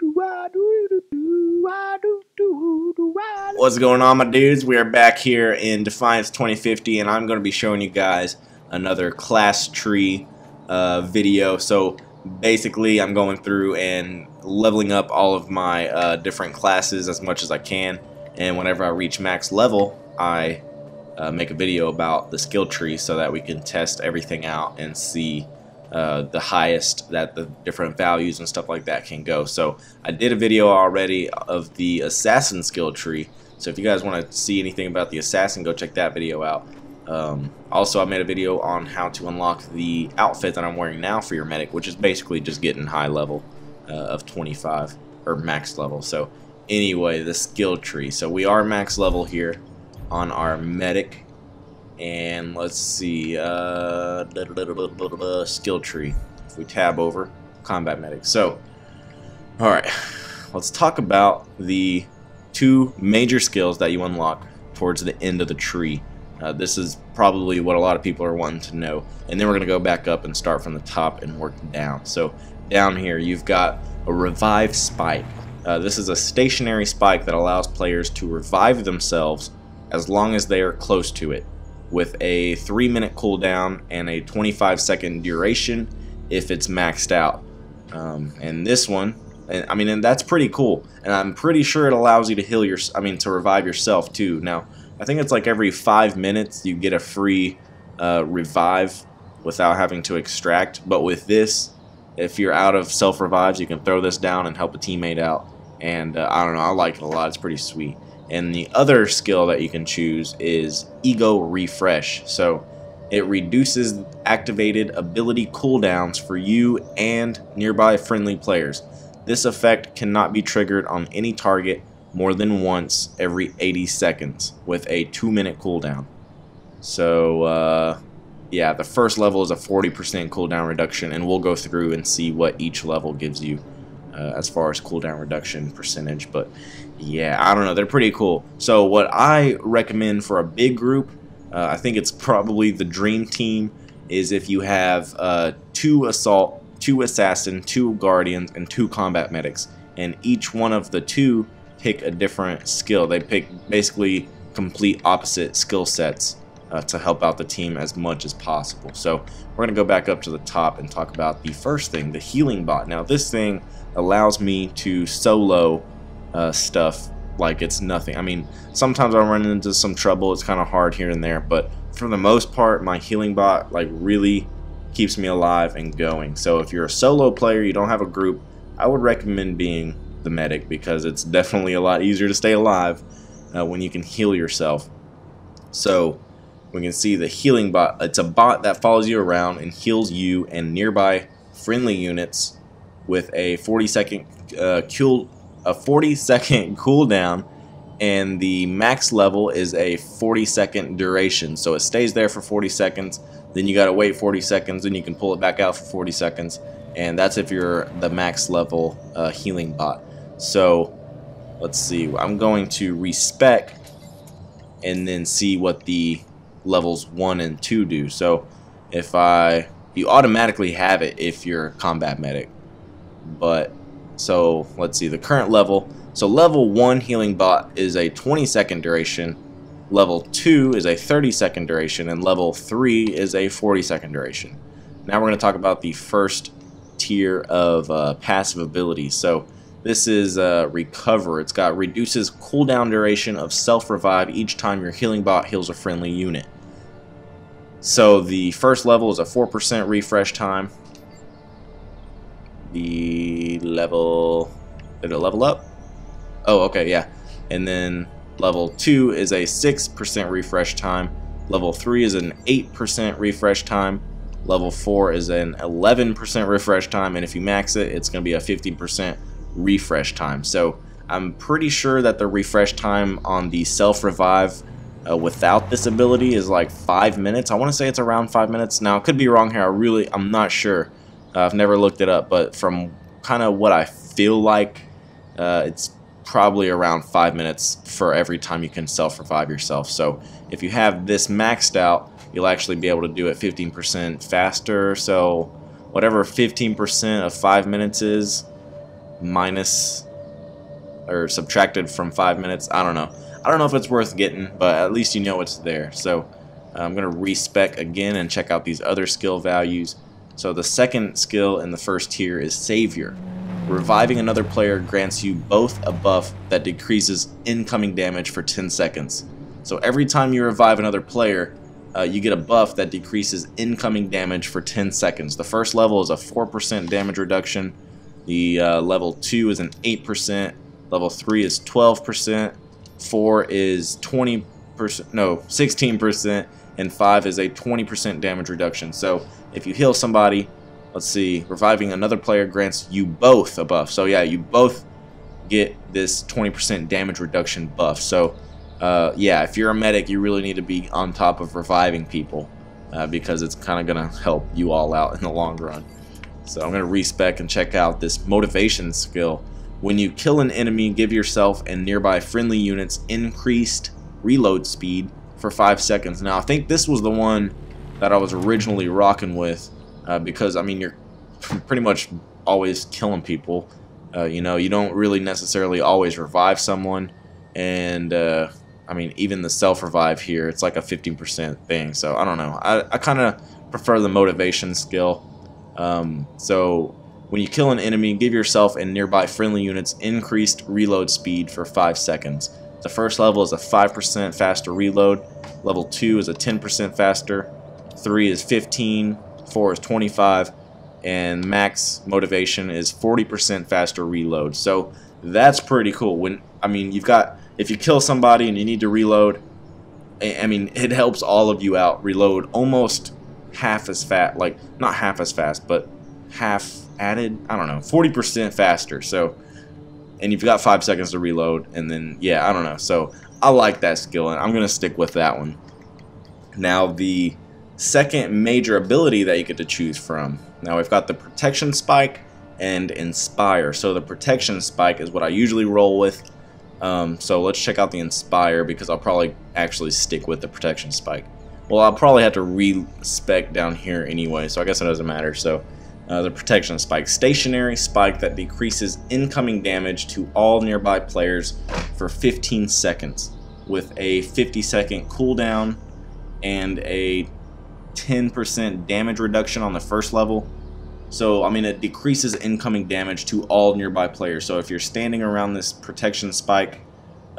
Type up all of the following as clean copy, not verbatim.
What's going on, my dudes? We are back here in Defiance 2050, and I'm going to be showing you guys another class tree video. So basically, I'm going through and leveling up all of my different classes as much as I can, and whenever I reach max level, I make a video about the skill tree so that we can test everything out and see the highest that the different values and stuff like that can go. So I did a video already of the assassin skill tree, so if you guys want to see anything about the assassin, go check that video out. Also, I made a video on how to unlock the outfit that I'm wearing now for your medic, which is basically just getting high level of 25 or max level. So anyway, the skill tree, so we are max level here on our medic. And let's see, skill tree. If we tab over, combat medic. So, alright, let's talk about the two major skills that you unlock towards the end of the tree. This is probably what a lot of people are wanting to know. And then we're going to go back up and start from the top and work down. So, down here, you've got a revive spike. This is a stationary spike that allows players to revive themselves as long as they are close to it, with a 3-minute cooldown and a 25-second duration if it's maxed out. And this one, and that's pretty cool. And I'm pretty sure it allows you to heal to revive yourself too. Now, I think it's like every 5 minutes you get a free revive without having to extract. But with this, if you're out of self-revives, you can throw this down and help a teammate out. And I don't know, I like it a lot. It's pretty sweet. And the other skill that you can choose is Ego Refresh. So it reduces activated ability cooldowns for you and nearby friendly players. This effect cannot be triggered on any target more than once every 80 seconds with a 2-minute cooldown. So yeah, the first level is a 40% cooldown reduction, and we'll go through and see what each level gives you as far as cooldown reduction percentage. But yeah, I don't know, they're pretty cool. So what I recommend for a big group, I think it's probably the dream team, is if you have 2 assault, 2 assassin, 2 guardians, and 2 combat medics, and each one of the 2 pick a different skill. They pick basically complete opposite skill sets to help out the team as much as possible. So we're going to go back up to the top and talk about the first thing, the healing bot. Now this thing allows me to solo stuff like it's nothing. I mean, sometimes I run into some trouble, it's kind of hard here and there, but for the most part, my healing bot like really keeps me alive and going. So if you're a solo player, you don't have a group, I would recommend being the medic, because it's definitely a lot easier to stay alive when you can heal yourself. So we can see the healing bot. It's a bot that follows you around and heals you and nearby friendly units with a 40-second cooldown, and the max level is a 40-second duration. So it stays there for 40 seconds, then you gotta wait 40 seconds, then you can pull it back out for 40 seconds, and that's if you're the max level healing bot. So let's see, I'm going to respec and then see what the levels 1 and 2 do. So if you automatically have it if you're a combat medic, but so let's see the current level. So level 1 healing bot is a 20-second duration, level 2 is a 30-second duration, and level 3 is a 40-second duration. Now we're going to talk about the first tier of passive abilities. So this is recover. It's got reduces cooldown duration of self-revive each time your healing bot heals a friendly unit. So the first level is a 4% refresh time. The level, did it level up? Oh, okay, yeah. And then level 2 is a 6% refresh time. Level 3 is an 8% refresh time. Level 4 is an 11% refresh time, and if you max it, it's going to be a 15% refresh time. So I'm pretty sure that the refresh time on the self-revive without this ability is like 5 minutes. I want to say it's around 5 minutes. Now, I could be wrong here. I'm not sure. I've never looked it up, but from kind of what I feel like, it's probably around 5 minutes for every time you can self-revive yourself. So if you have this maxed out, you'll actually be able to do it 15% faster. So whatever 15% of 5 minutes is, minus or subtracted from 5 minutes. I don't know. I don't know if it's worth getting, but at least you know it's there. So I'm going to respec again and check out these other skill values. So the second skill in the first tier is Savior. Reviving another player grants you both a buff that decreases incoming damage for 10 seconds. So every time you revive another player, you get a buff that decreases incoming damage for 10 seconds. The first level is a 4% damage reduction. The level 2 is an 8%. Level 3 is 12%. 4 is 16%. And 5 is a 20% damage reduction. So if you heal somebody, let's see, reviving another player grants you both a buff. So yeah, you both get this 20% damage reduction buff. So yeah, if you're a medic, you really need to be on top of reviving people because it's kind of going to help you all out in the long run. So I'm going to respec and check out this motivation skill. When you kill an enemy, give yourself and nearby friendly units increased reload speed for 5 seconds. Now, I think this was the one that I was originally rocking with because, I mean, you're pretty much always killing people. You know, you don't really necessarily always revive someone, and I mean, even the self-revive here, it's like a 15% thing. So I don't know. I kind of prefer the motivation skill. So when you kill an enemy, give yourself and nearby friendly units increased reload speed for 5 seconds. The first level is a 5% faster reload. Level 2 is a 10% faster. 3 is 15. 4 is 25. And max motivation is 40% faster reload. So that's pretty cool. When, I mean, you've got, if you kill somebody and you need to reload, I mean, it helps all of you out reload almost half as fast, like not half as fast, but half added, I don't know, 40% faster. So, and you've got 5 seconds to reload, and then, yeah, I don't know. So I like that skill, and I'm going to stick with that one. Now, the second major ability that you get to choose from. Now, we've got the Protection Spike and Inspire. So the Protection Spike is what I usually roll with. So let's check out the Inspire, because I'll probably actually stick with the Protection Spike. Well, I'll probably have to respec down here anyway, so I guess it doesn't matter. So the Protection Spike. Stationary spike that decreases incoming damage to all nearby players for 15 seconds with a 50-second cooldown and a 10% damage reduction on the first level. So, I mean, it decreases incoming damage to all nearby players. So if you're standing around this Protection Spike,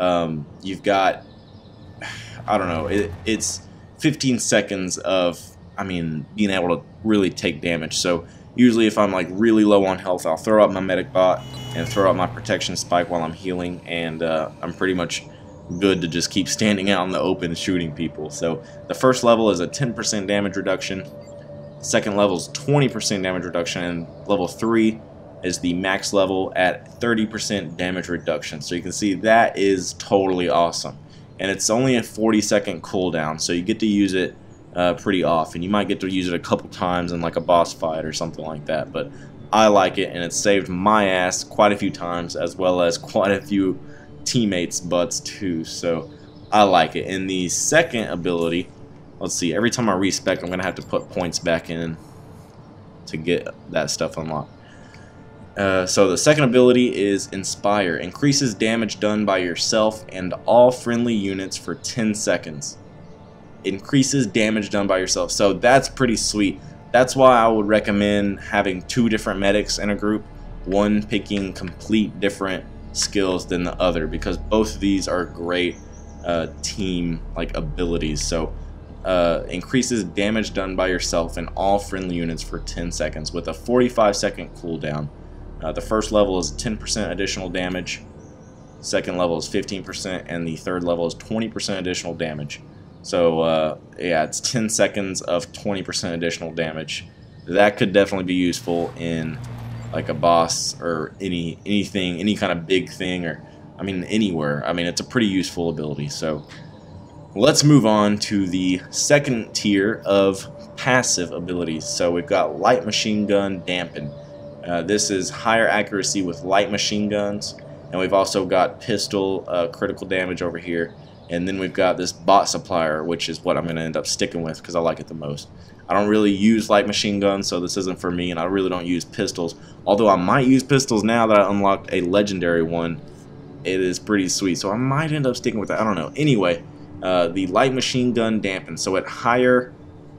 you've got, I don't know, it's 15 seconds of, I mean, being able to really take damage. So usually if I'm like really low on health, I'll throw out my medic bot and throw out my Protection Spike while I'm healing, and I'm pretty much good to just keep standing out in the open shooting people. So the first level is a 10% damage reduction. Second level is 20% damage reduction, and level 3 is the max level at 30% damage reduction. So you can see that is totally awesome. And it's only a 40-second cooldown, so you get to use it pretty often. You might get to use it a couple times in like a boss fight or something like that, but I like it, and it saved my ass quite a few times, as well as quite a few teammates' butts too. So I like it. And the second ability, let's see, every time I respec, I'm gonna have to put points back in to get that stuff unlocked. So the second ability is Inspire. Increases damage done by yourself and all friendly units for 10 seconds. Increases damage done by yourself. So that's pretty sweet. That's why I would recommend having 2 different medics in a group, one picking complete different skills than the other, because both of these are great team like abilities. So increases damage done by yourself and all friendly units for 10 seconds with a 45-second cooldown. The first level is 10% additional damage, second level is 15%, and the third level is 20% additional damage. So yeah, it's 10 seconds of 20% additional damage. That could definitely be useful in like a boss or anything, any kind of big thing, or I mean anywhere. I mean, it's a pretty useful ability. So let's move on to the second tier of passive abilities. So we've got Light Machine Gun Dampen. This is higher accuracy with light machine guns, and we've also got pistol critical damage over here. And then we've got this bot supplier, which is what I'm going to end up sticking with because I like it the most. I don't really use light machine guns, so this isn't for me, and I really don't use pistols. Although I might use pistols now that I unlocked a legendary one. It is pretty sweet, so I might end up sticking with that. I don't know. Anyway, the light machine gun dampen. So at higher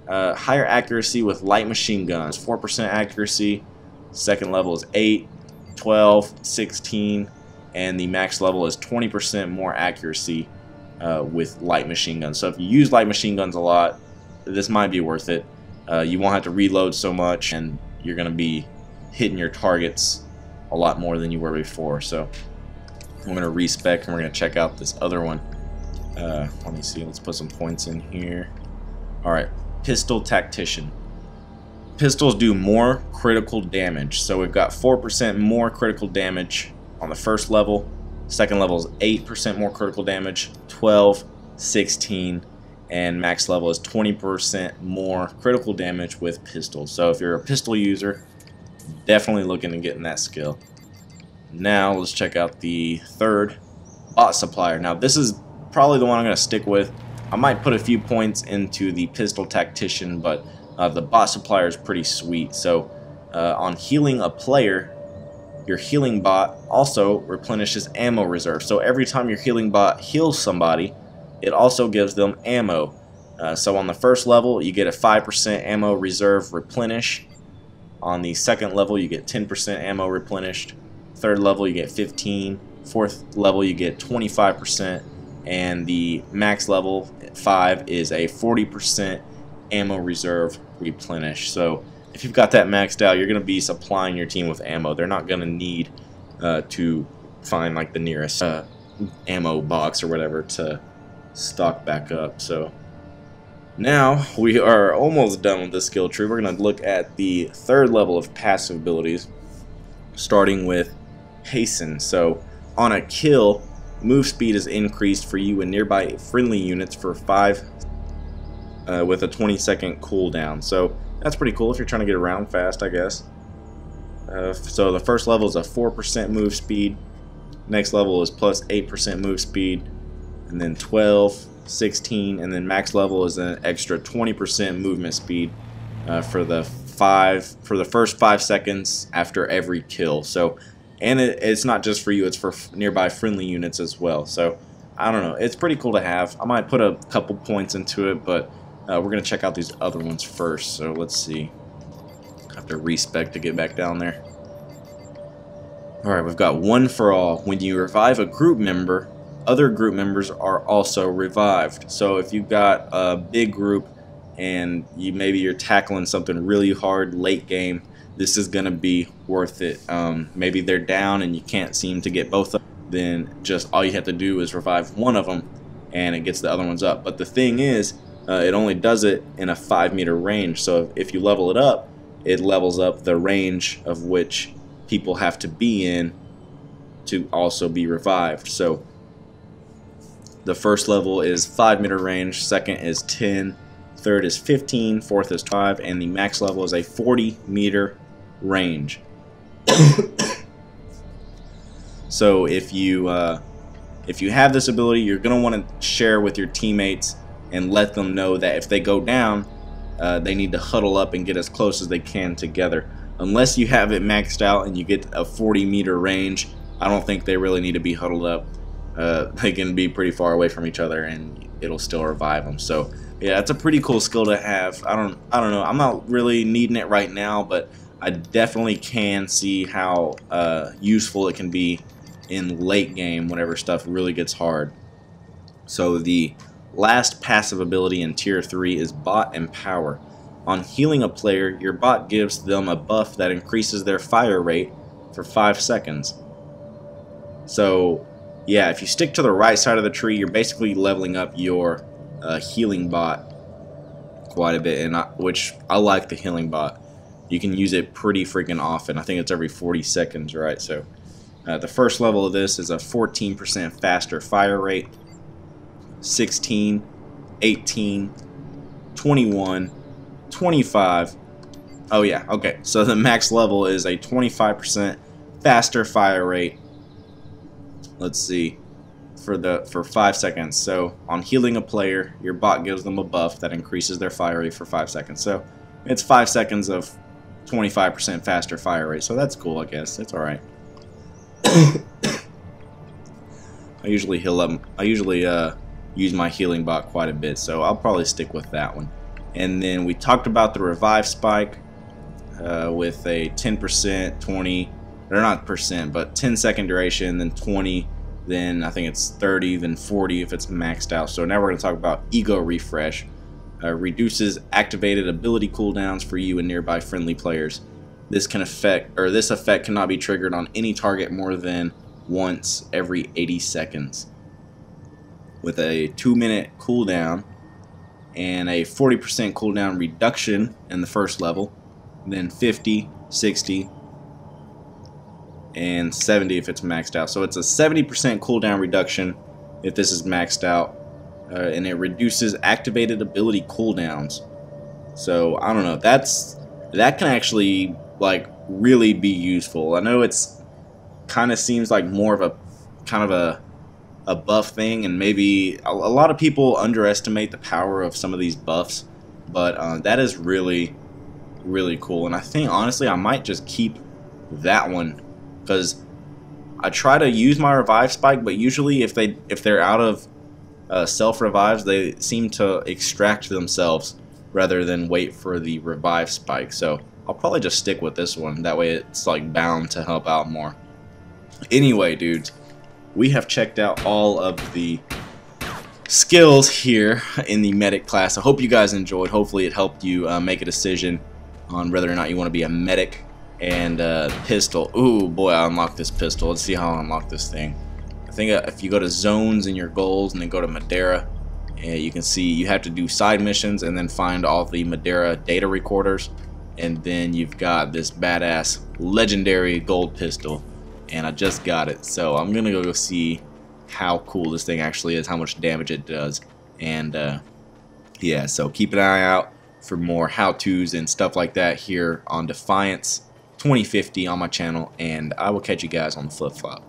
accuracy with light machine guns, 4% accuracy. Second level is 8, 12, 16, and the max level is 20% more accuracy with light machine guns. So if you use light machine guns a lot, this might be worth it. You won't have to reload so much, and you're going to be hitting your targets a lot more than you were before. So we're going to respec, and we're going to check out this other one. Let me see. Let's put some points in here. Alright, Pistol Tactician. Pistols do more critical damage. So we've got 4% more critical damage on the first level. Second level is 8% more critical damage. 12, 16, and max level is 20% more critical damage with pistols. So if you're a pistol user, definitely looking at getting that skill. Now let's check out the third, Bot Supplier. Now this is probably the one I'm going to stick with. I might put a few points into the Pistol Tactician, but the Bot Supplier is pretty sweet. So on healing a player, your healing bot also replenishes ammo reserve. So every time your healing bot heals somebody, it also gives them ammo. So on the first level, you get a 5% ammo reserve replenish. On the second level, you get 10% ammo replenished. Third level, you get 15. Fourth level, you get 25%. And the max level, 5, is a 40% ammo reserve replenish. So if you've got that maxed out, you're going to be supplying your team with ammo. They're not going to need to find like the nearest ammo box or whatever to stock back up. So now we are almost done with the skill tree. We're going to look at the third level of passive abilities, starting with Hasten. So on a kill, move speed is increased for you and nearby friendly units for 5 with a 20-second cooldown. So that's pretty cool if you're trying to get around fast, I guess. So the first level is a 4% move speed. Next level is plus 8% move speed. And then 12, 16, and then max level is an extra 20% movement speed for the first 5 seconds after every kill. So, and it's not just for you; it's for nearby friendly units as well. So, I don't know. It's pretty cool to have. I might put a couple points into it, but we're gonna check out these other ones first. So let's see. I have to respec to get back down there. All right, we've got One for All. When you revive a group member, other group members are also revived. So if you've got a big group and maybe you're tackling something really hard late game, this is going to be worth it. Maybe they're down and you can't seem to get both of them, then just all you have to do is revive one of them and it gets the other ones up. But the thing is, it only does it in a 5-meter range. So if you level it up, it levels up the range of which people have to be in to also be revived. So the first level is 5-meter range, second is 10, third is 15, fourth is 5, and the max level is a 40-meter range. So if you have this ability, you're going to want to share with your teammates and let them know that if they go down, they need to huddle up and get as close as they can together. Unless you have it maxed out and you get a 40-meter range, I don't think they really need to be huddled up. They can be pretty far away from each other and it'll still revive them. So yeah, it's a pretty cool skill to have. I don't know. I'm not really needing it right now, but I definitely can see how useful it can be in late game whenever stuff really gets hard. So the last passive ability in Tier 3 is Bot Empower. On healing a player, your bot gives them a buff that increases their fire rate for 5 seconds. So yeah, if you stick to the right side of the tree, you're basically leveling up your healing bot quite a bit, and which I like the healing bot. You can use it pretty freaking often. I think it's every 40 seconds, right? So the first level of this is a 14% faster fire rate, 16, 18, 21, 25. Oh yeah, okay. So the max level is a 25% faster fire rate. Let's see, for 5 seconds. So on healing a player, your bot gives them a buff that increases their fire rate for 5 seconds. So it's 5 seconds of 25% faster fire rate. So that's cool, I guess. It's alright. I usually heal up. I usually use my healing bot quite a bit, so I'll probably stick with that one. And then we talked about the revive spike with a 10%, 20, or not percent, but 10-second duration, then 20, then I think it's 30, then 40 if it's maxed out. So now we're going to talk about ego refresh. Reduces activated ability cooldowns for you and nearby friendly players. This effect cannot be triggered on any target more than once every 80 seconds. With a 2-minute cooldown and a 40% cooldown reduction in the first level, then 50, 60, and 70 if it's maxed out. So it's a 70% cooldown reduction if this is maxed out, and it reduces activated ability cooldowns. So I don't know, that can actually like really be useful. I know it's kind of seems like more of a buff thing, and maybe a lot of people underestimate the power of some of these buffs, but that is really cool. And I think honestly I might just keep that one, because I try to use my revive spike, but usually if they're out of self revives, they seem to extract themselves rather than wait for the revive spike. So I'll probably just stick with this one, that way it's like bound to help out more. Anyway, dudes, we have checked out all of the skills here in the medic class. I hope you guys enjoyed. Hopefully it helped you make a decision on whether or not you want to be a medic. And pistol. Ooh, boy, I unlocked this pistol. Let's see how I unlock this thing. I think if you go to zones in your goals and then go to Madeira, you can see you have to do side missions and then find all the Madeira data recorders. And then you've got this badass legendary gold pistol. And I just got it, so I'm gonna go see how cool this thing actually is, how much damage it does. And yeah, so keep an eye out for more how-tos and stuff like that here on Defiance 2050 on my channel, and I will catch you guys on the flip-flop.